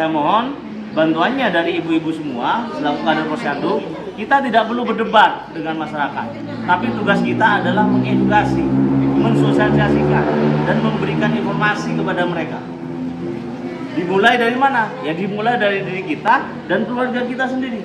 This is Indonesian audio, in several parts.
saya mohon bantuannya dari ibu-ibu semua selaku kader Posyandu. Kita tidak perlu berdebat dengan masyarakat, tapi tugas kita adalah mengedukasi, mensosialisasikan, dan memberikan informasi kepada mereka. Dimulai dari mana? Ya dimulai dari diri kita dan keluarga kita sendiri.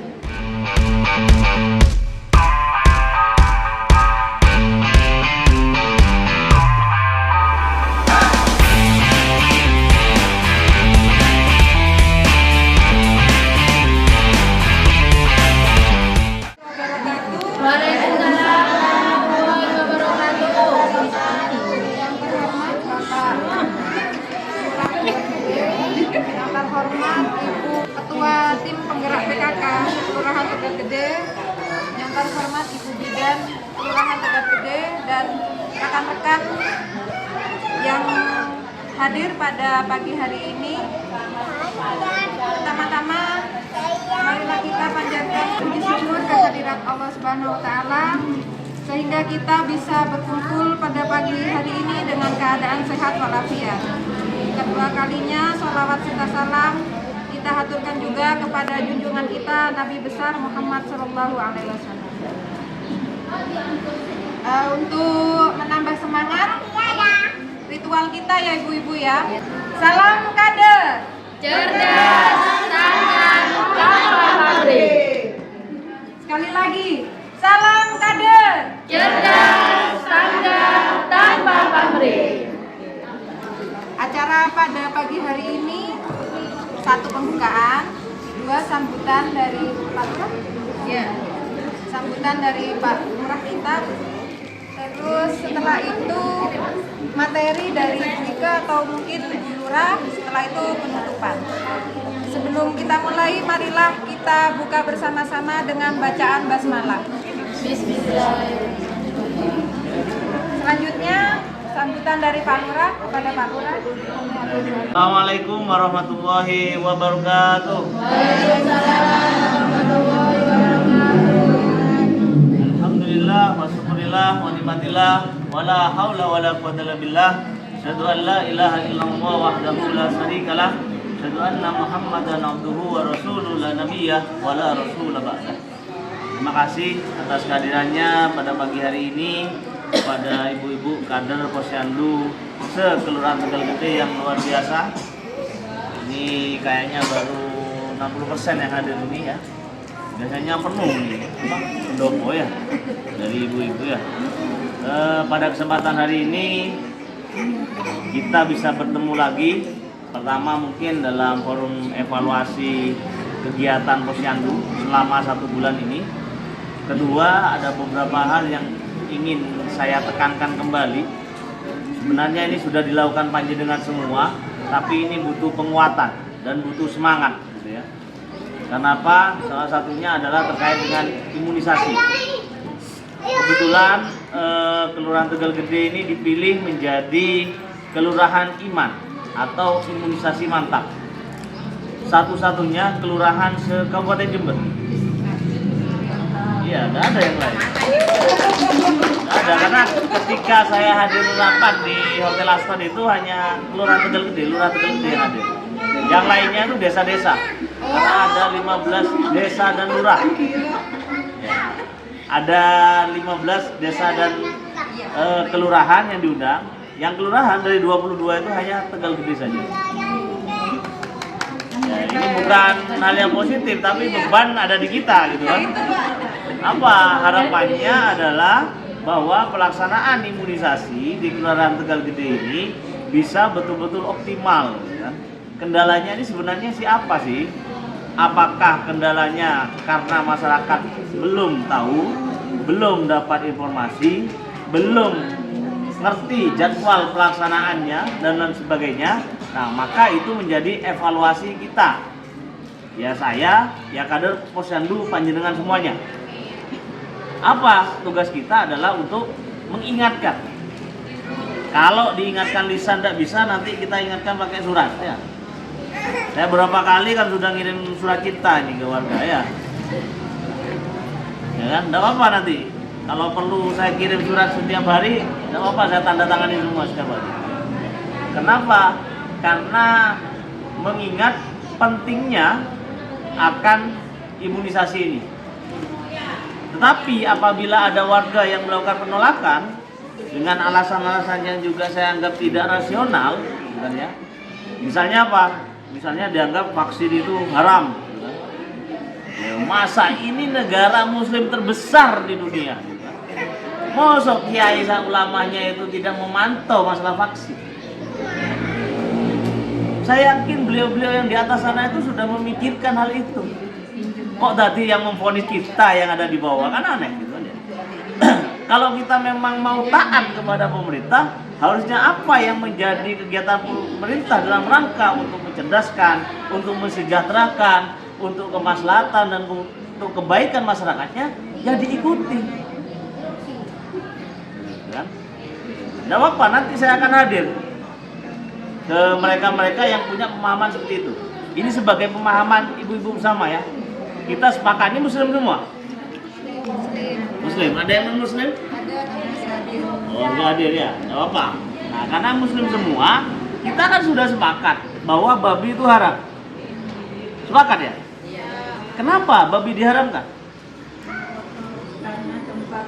Ketua Tim Penggerak PKK Kelurahan Tegal Gede, yang terhormat Ibu Bidan Kelurahan Tegal Gede, dan rekan-rekan yang hadir pada pagi hari ini. Pertama-tama, marilah kita panjatkan puji syukur kehadirat Allah Subhanahu wa Ta'ala sehingga kita bisa berkumpul pada pagi hari ini dengan keadaan sehat walafiat. Kedua kalinya sholawat serta salam kita haturkan juga kepada junjungan kita Nabi besar Muhammad Shallallahu Alaihi Wasallam. Untuk menambah semangat ritual kita ya ibu-ibu ya. Salam kader, cerdas, tangan, tanpa pabrik. Sekali lagi, salam kader, Cerdas, tangan, tanpa pabrik. Acara pada pagi hari ini, satu pembukaan, dua sambutan dari Pak Lurah, ya, sambutan dari Pak Lurah kita. Terus setelah itu materi dari Bu Ika atau mungkin Bu Lurah. Setelah itu penutupan. Sebelum kita mulai, marilah kita buka bersama-sama dengan bacaan basmalah. Bismillahirrahmanirrahim. Selanjutnya sambutan dari Pak Lurah kepada Pak Lurah. Assalamualaikum warahmatullahi wabarakatuh. Waalaikumsalam warahmatullahi wabarakatuh. Alhamdulillah wa syukurillah wa nikmatillah wa la haula wa la quwwata illa billah. Asyhadu an la ilaha illallah wahdahu la syarikalah. Asyhadu anna Muhammadan abduhu wa rasuluhu la nabiyya wa la rasula ba'dah. Terima kasih atas kehadirannya pada pagi hari ini kepada ibu-ibu kader Posyandu se-Kelurahan Tegal Gede yang luar biasa. Ini kayaknya baru 60% yang hadir ini ya. Biasanya penuh nih, pendopo ya, dari ibu-ibu ya. Pada kesempatan hari ini kita bisa bertemu lagi. Pertama mungkin dalam forum evaluasi kegiatan Posyandu selama 1 bulan ini. Kedua, ada beberapa hal yang ingin saya tekankan kembali. Sebenarnya ini sudah dilakukan panjenengan semua, tapi ini butuh penguatan dan butuh semangat gitu ya. Kenapa? Salah satunya adalah terkait dengan imunisasi. Kebetulan Kelurahan Tegal Gede ini dipilih menjadi Kelurahan Iman atau imunisasi mantap. Satu-satunya kelurahan se-Kabupaten Jember. Iya, nggak ada yang lain. Nggak ada, karena ketika saya hadir rapat di Hotel Aston itu hanya Kelurahan Tegal Gede, Lurah Tegal Gede yang hadir. Yang lainnya itu desa-desa. Karena ada 15 desa dan lurah. Ya. Ada 15 desa dan kelurahan yang diundang. Yang kelurahan dari 22 itu hanya Tegal Gede saja. Ya, ini bukan hal yang positif, tapi beban ada di kita gitu kan. Apa harapannya adalah bahwa pelaksanaan imunisasi di Kelurahan Tegal Gede ini bisa betul-betul optimal kan? Kendalanya ini sebenarnya siapa sih? Apakah kendalanya karena masyarakat belum tahu, belum dapat informasi, belum ngerti jadwal pelaksanaannya dan lain sebagainya? Nah, maka itu menjadi evaluasi kita. Ya saya, ya kader Posyandu panjenengan semuanya. Apa tugas kita adalah untuk mengingatkan. Kalau diingatkan lisan tidak bisa, nanti kita ingatkan pakai surat ya. Saya berapa kali kan sudah ngirim surat kita ini ke warga ya. Ya kan, tidak apa-apa nanti. Kalau perlu saya kirim surat setiap hari, tidak apa-apa, saya tanda tangani semua setiap hari. Kenapa? Karena mengingat pentingnya akan imunisasi ini. Tetapi apabila ada warga yang melakukan penolakan dengan alasan-alasan yang juga saya anggap tidak rasional, ya. Misalnya apa? Misalnya dianggap vaksin itu haram. Ya, masa ini negara muslim terbesar di dunia. Mosok kiai ulamanya itu tidak memantau masalah vaksin. Saya yakin beliau-beliau yang di atas sana itu sudah memikirkan hal itu. Kok tadi yang memvonis kita yang ada di bawah, kan aneh gitu kan ya. Kalau kita memang mau taat kepada pemerintah, harusnya apa yang menjadi kegiatan pemerintah dalam rangka untuk mencerdaskan, untuk mensejahterakan, untuk kemaslahatan dan untuk kebaikan masyarakatnya, ya diikuti. Kan? Tidak apa, nanti saya akan hadir ke mereka-mereka yang punya pemahaman seperti itu. Ini sebagai pemahaman ibu-ibu bersama ya. Kita sepakatnya muslim semua. Muslim. Ada yang non muslim? Ada hadir. Oh, nggak hadir ya. Tidak apa. Nah, karena muslim semua, kita kan sudah sepakat bahwa babi itu haram. Sepakat ya? Kenapa babi diharamkan? Karena tempat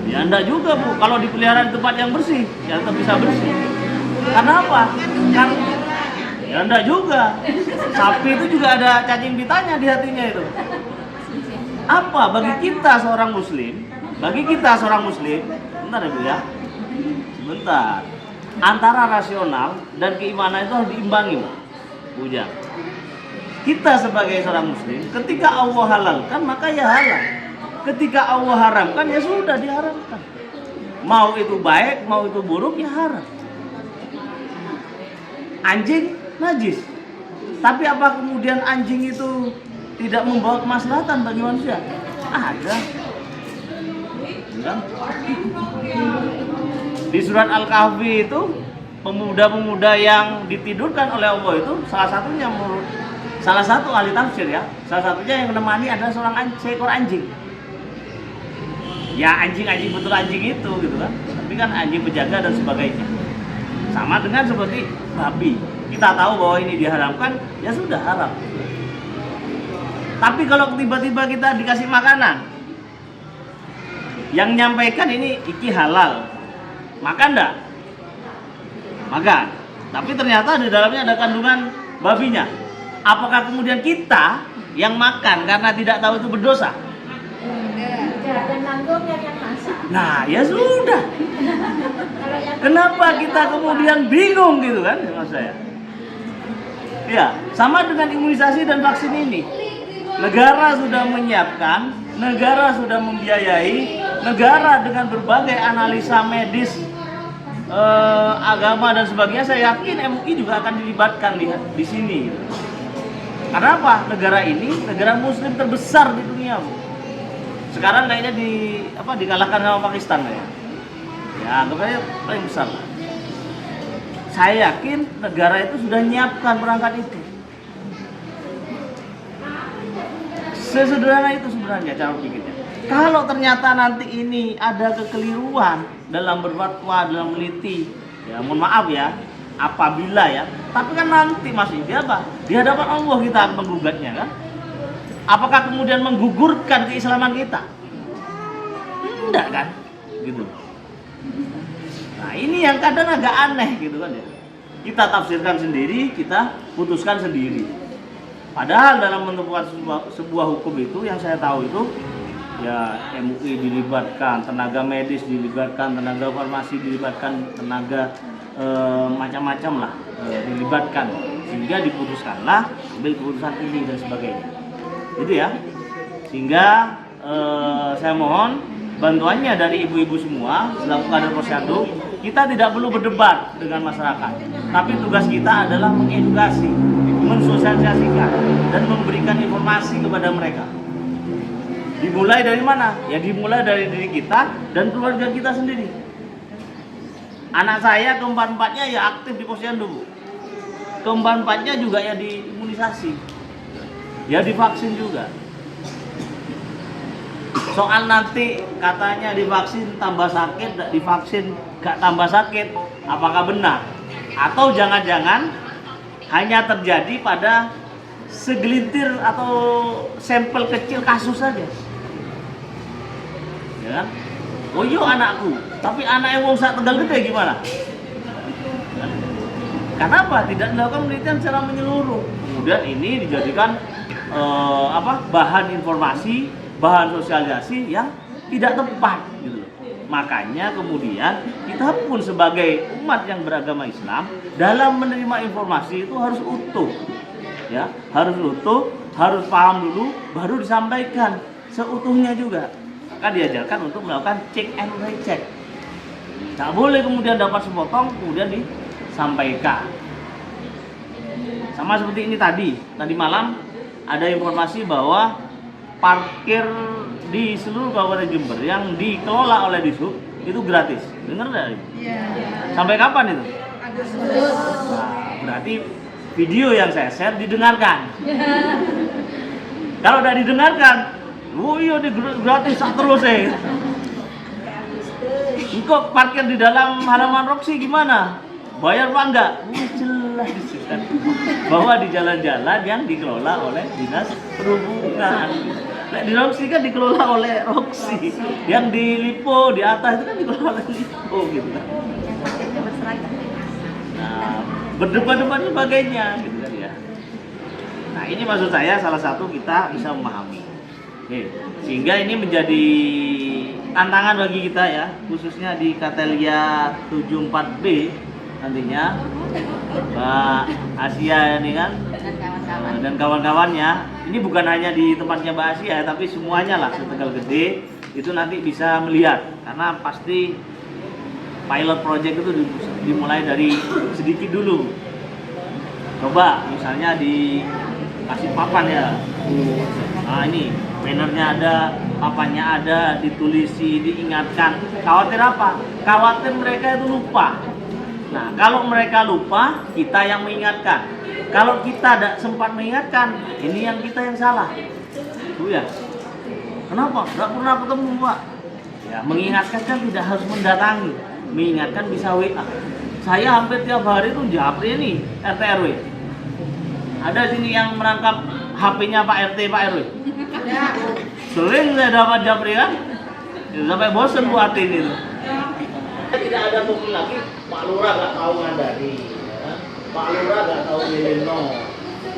Ya enggak juga Bu, kalau dipelihara di tempat yang bersih, ya tetap bisa bersih. Karena apa? Ya enggak juga. Sapi itu juga ada cacing pitanya di hatinya itu. Apa bagi kita seorang muslim? Bagi kita seorang muslim, bentar ya Bu ya. Sebentar. Antara rasional dan keimanan itu harus diimbangi, Bu Ujang. Kita sebagai seorang muslim, ketika Allah halalkan maka ya halal. Ketika Allah haramkan ya sudah diharamkan. Mau itu baik, mau itu buruk ya haram. Anjing najis. Tapi apa kemudian anjing itu tidak membawa kemaslahatan bagi manusia? Ada. Ya. Di surat Al-Kahfi itu pemuda-pemuda yang ditidurkan oleh Allah itu salah satu ahli tafsir ya. Salah satunya yang menemani adalah seekor anjing. Ya anjing betul anjing itu gitu kan. Tapi kan anjing penjaga dan sebagainya. Sama dengan seperti babi. Kita tahu bahwa ini diharamkan, ya sudah haram. Tapi kalau tiba-tiba kita dikasih makanan yang nyampaikan ini iki halal, makan enggak? Makan. Tapi ternyata di dalamnya ada kandungan babinya. Apakah kemudian kita yang makan karena tidak tahu itu berdosa? Dan nanggungnya yang masak. Nah, ya sudah. Kenapa kita kemudian bingung gitu kan, maksud saya? Ya, sama dengan imunisasi dan vaksin ini. Negara sudah menyiapkan, negara sudah membiayai, negara dengan berbagai analisa medis, agama dan sebagainya. Saya yakin MUI juga akan dilibatkan di sini. Karena apa? Negara ini negara Muslim terbesar di dunia, Bu. Sekarang kayaknya dikalahkan sama Pakistan ya. Ya, anggap aja paling besar. Saya yakin negara itu sudah menyiapkan perangkat itu. Sesederhana itu sebenarnya cara pikirnya. Kalau ternyata nanti ini ada kekeliruan dalam berfatwa, dalam meneliti, ya mohon maaf ya, apabila ya. Tapi kan nanti masih apa? Di hadapan Allah kita akan menggugatnya kan? Apakah kemudian menggugurkan keislaman kita? Enggak kan? Gitu. Nah ini yang kadang agak aneh gitu kan ya. Kita tafsirkan sendiri, kita putuskan sendiri. Padahal dalam menentukan sebuah hukum itu yang saya tahu itu ya MUI dilibatkan, tenaga medis dilibatkan, tenaga farmasi dilibatkan, tenaga macam-macam lah dilibatkan sehingga diputuskanlah ambil keputusan ini dan sebagainya. Itu ya. Sehingga saya mohon bantuannya dari ibu-ibu semua selaku kader Posyandu. Kita tidak perlu berdebat dengan masyarakat, tapi tugas kita adalah mengedukasi, mensosialisasikan, dan memberikan informasi kepada mereka. Dimulai dari mana? Ya dimulai dari diri kita dan keluarga kita sendiri. Anak saya keempat-empatnya ya aktif di Posyandu. Keempat-empatnya juga ya diimunisasi, ya divaksin juga. Soal nanti katanya divaksin tambah sakit, divaksin gak tambah sakit, apakah benar? Atau jangan-jangan hanya terjadi pada segelintir atau sampel kecil kasus saja. Ya kan? Oh iya anakku, tapi anak yang wong sak Tegal Gede gimana? Kenapa tidak dilakukan penelitian secara menyeluruh? Kemudian ini dijadikan bahan informasi, bahan sosialisasi yang tidak tepat gitu loh. Makanya kemudian kita pun sebagai umat yang beragama Islam dalam menerima informasi itu harus utuh. Ya, harus utuh, harus paham dulu baru disampaikan seutuhnya juga. Maka diajarkan untuk melakukan check and recheck. Tak boleh kemudian dapat sepotong kemudian disampaikan. Sama seperti ini tadi malam ada informasi bahwa parkir di seluruh Kabupaten Jember yang dikelola oleh Dishub itu gratis. Dengar enggak? Iya. Sampai kapan itu? Agustus. Nah, berarti video yang saya share didengarkan. Kalau udah didengarkan, oh iya gratis terus Engkau parkir di dalam halaman Roxy gimana? Bayar apa enggak? Jelas disebutkan bahwa di jalan-jalan yang dikelola oleh Dinas Perhubungan. Nah, di Roxy kan dikelola oleh Roxy. Yang di Lipo di atas itu kan dikelola oleh Lipo gitu kan. Nah, berdebat-debat sebagainya gitu kan ya. Nah, ini maksud saya salah satu kita bisa memahami. Oke, sehingga ini menjadi tantangan bagi kita ya, khususnya di Katelia 74B nantinya Mbak Asia ini kan dan kawan-kawannya. Ini bukan hanya di tempatnya Mbak Asia tapi semuanya lah se-Tegal Gede itu nanti bisa melihat, karena pasti pilot project itu dimulai dari sedikit dulu. Coba misalnya dikasih papan ya. Nah ini bannernya ada, papannya ada, ditulisi, diingatkan. Khawatir apa? Khawatir mereka itu lupa. Nah, kalau mereka lupa, kita yang mengingatkan. Kalau kita tidak sempat mengingatkan, ini yang kita yang salah. Itu ya. Kenapa? Tidak pernah ketemu, Pak. Ya, mengingatkan kan tidak harus mendatangi. Mengingatkan bisa WA. Saya hampir tiap hari itu japri nih RT RW. Ada sini yang merangkap HP-nya Pak RT, Pak RW. Sering saya dapat japri kan. Sampai bosen buat ini tuh. Tidak ada topik lagi, Pak Lurah gak tahu ngandari, ya. Pak Lurah gak tahu milino,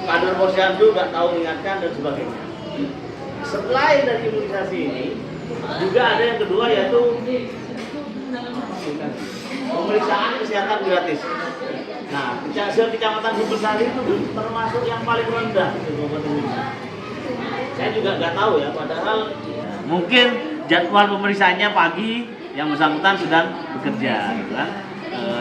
kader posyandu gak tahu mengingatkan dan sebagainya. Selain dari imunisasi ini, juga ada yang kedua yaitu pemeriksaan kesehatan gratis. Nah, Kecamatan Jumbersari itu termasuk yang paling rendah di Kabupaten Jember. Saya juga nggak tahu ya, padahal mungkin jadwal pemeriksaannya pagi, yang bersangkutan sedang bekerja, gitu kan,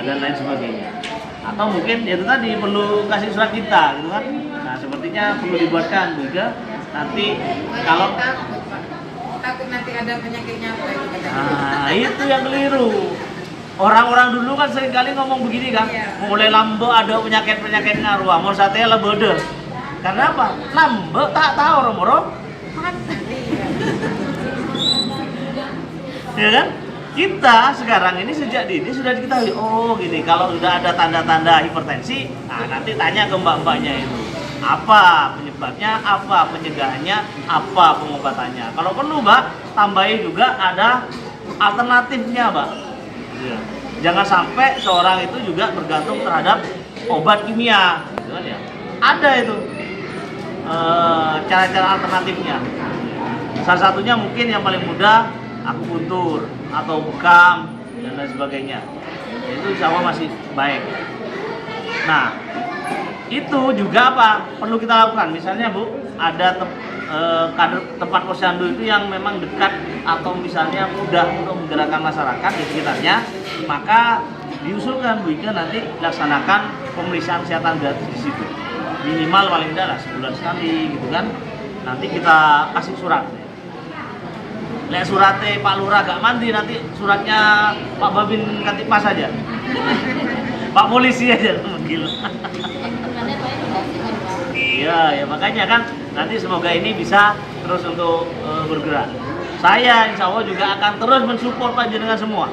dan lain sebagainya. Atau mungkin ya itu tadi perlu kasih surat kita, gitu kan. Nah, sepertinya perlu dibuatkan juga. Nanti kalau takut nanti ada penyakitnya apa itu. nah, itu yang keliru. Orang-orang dulu kan seringkali ngomong begini kan, mulai lambe ada penyakit-penyakit ngaruh, mau satenya lebede. Karena apa? Lambe tak tahu orang-orang mati. Ya kan? Kita sekarang ini sejak dini sudah diketahui, oh gini, kalau sudah ada tanda-tanda hipertensi, nah nanti tanya ke mbak-mbaknya itu, apa penyebabnya, apa pencegahannya, apa pengobatannya. Kalau perlu mbak, tambahin juga ada alternatifnya mbak. Ya. Jangan sampai seorang itu juga bergantung terhadap obat kimia, gitu kan ya. Ada itu cara-cara alternatifnya. Salah satunya mungkin yang paling mudah akupuntur atau bekam dan lain sebagainya. Itu insya Allah masih baik. Nah, itu juga apa perlu kita lakukan. Misalnya Bu, ada kader tempat posyandu itu yang memang dekat atau misalnya mudah untuk menggerakkan masyarakat di sekitarnya, maka diusulkan Bu Ika nanti laksanakan pemeriksaan kesehatan gratis di situ. Minimal paling tidak lah sebulan sekali gitu kan. Nanti kita kasih surat. Lek suratnya Pak Lurah gak mandi, nanti suratnya Pak Babin Katipas saja. Pak Polisi aja manggil. Iya, ya makanya kan nanti semoga ini bisa terus untuk bergerak. Saya insya Allah juga akan terus mensupport panjenengan semua.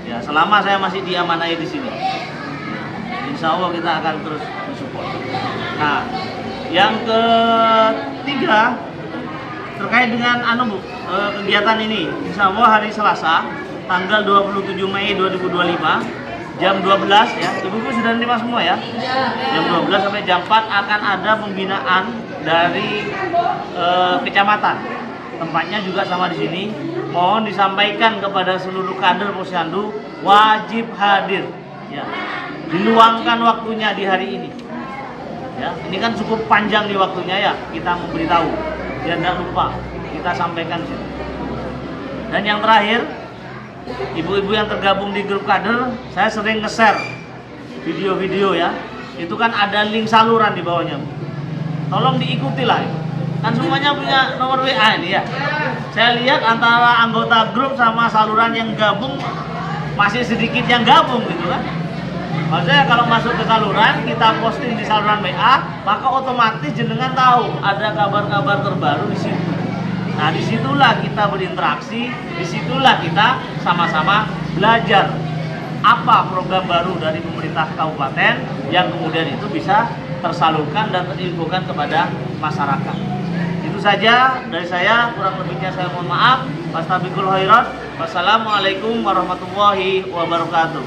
Ya, selama saya masih diamanai di sini. Insya Allah kita akan terus mensupport. Nah, yang ketiga terkait dengan kegiatan ini, insya Allah hari Selasa tanggal 27 Mei 2025 jam 12 ya, ibu-ibu sudah nerima semua ya. Jam 12 sampai jam 4 akan ada pembinaan dari kecamatan. Tempatnya juga sama di sini. Mohon disampaikan kepada seluruh kader Posyandu wajib hadir ya. Diluangkan waktunya di hari ini. Ya, ini kan cukup panjang nih waktunya ya, kita memberitahu. Biar tidak lupa kita sampaikan di sini. Dan yang terakhir, ibu-ibu yang tergabung di grup kader, saya sering nge-share video-video ya. Itu kan ada link saluran di bawahnya. Tolong diikuti lah. Kan semuanya punya nomor WA ini ya. Saya lihat antara anggota grup sama saluran yang gabung masih sedikit yang gabung gitu kan. Maksudnya kalau masuk ke saluran, kita posting di saluran WA, maka otomatis jenengan tahu ada kabar-kabar terbaru di situ. Nah, disitulah kita berinteraksi, disitulah kita sama-sama belajar apa program baru dari pemerintah kabupaten yang kemudian itu bisa tersalurkan dan terinfokan kepada masyarakat. Itu saja dari saya, kurang lebihnya saya mohon maaf. Fastabiqul khairat. Wassalamualaikum warahmatullahi wabarakatuh.